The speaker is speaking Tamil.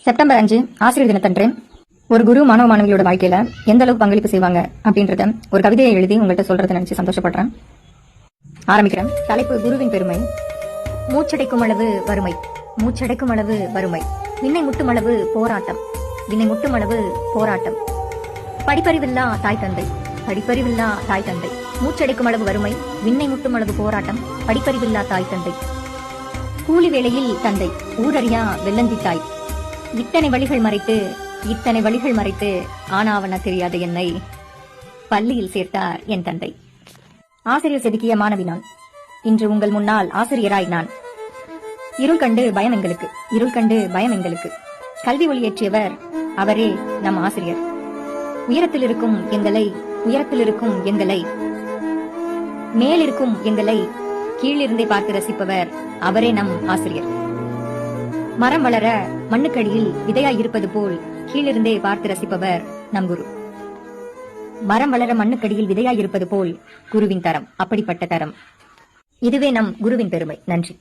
செப்டம்பர் 5 ஆசிரியர் தினத்தன்று ஒரு குரு மாணவ மாணவிகளோட வாழ்க்கையில எந்த அளவுக்கு பங்களிப்பு செய்வாங்க அப்படின்றத ஒரு கவிதையை எழுதி உங்கள்கிட்ட சொல்றதை நினைச்சு சந்தோஷப்படுறேன். ஆரம்பிக்கிறேன். தலைப்பு குருவின் பெருமை. மூச்சடைக்கும் அளவு வறுமை, மூச்சடைக்கும் அளவு வறுமை, விண்ணை முட்டும் அளவு போராட்டம், விண்ணை முட்டும் அளவு போராட்டம், படிப்பறிவில்லா தாய் தந்தை, படிப்பறிவில்லா தாய் தந்தை, மூச்சடைக்கும் அளவு வறுமை, விண்ணை முட்டும் அளவு போராட்டம், படிப்பறிவில்லா தாய் தந்தை, கூலி வேளையில் தந்தை, ஊரறியா வெள்ளந்தி தாய், இத்தனை வழிகள் மறைத்து, இத்தனை வழிகள் மறைத்து ஆனாவன தெரியாத என்னை பள்ளியில் சேர்த்தார் என் தந்தை. ஆசிரியர் செதுக்கிய மாணவி நான், இன்று உங்கள் முன்னால் ஆசிரியராய் நான். இருள் கண்டு பயம் எங்களுக்கு, இருள் கண்டு பயம் எங்களுக்கு, கல்வி ஒளியேற்றியவர் அவரே நம் ஆசிரியர். உயரத்தில் இருக்கும் எங்களை, உயரத்தில் இருக்கும் எங்களை, மேலிருக்கும் எங்களை கீழிருந்தே பார்த்து ரசிப்பவர் அவரே நம் ஆசிரியர். மரம் வளர மண்ணுக்கடியில் விதையாய் இருப்பது போல் கீழிருந்தே பார்த்து ரசிப்பவர் நம் குரு. மரம் வளர மண்ணுக்கடியில் விதையாய் இருப்பது போல் குருவின் தரம், அப்படிப்பட்ட தரம். இதுவே நம் குருவின் பெருமை. நன்றி.